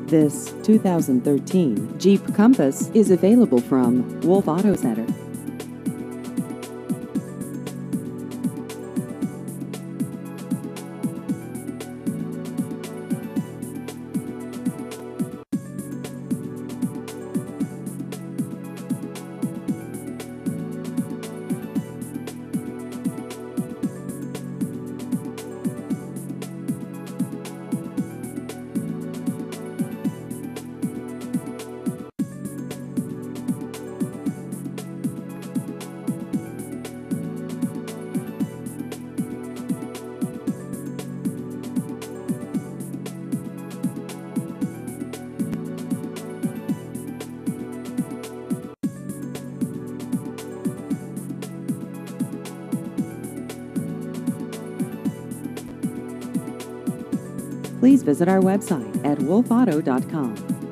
This 2013 Jeep Compass is available from Wolf Auto Center. Please visit our website at wolfauto.com.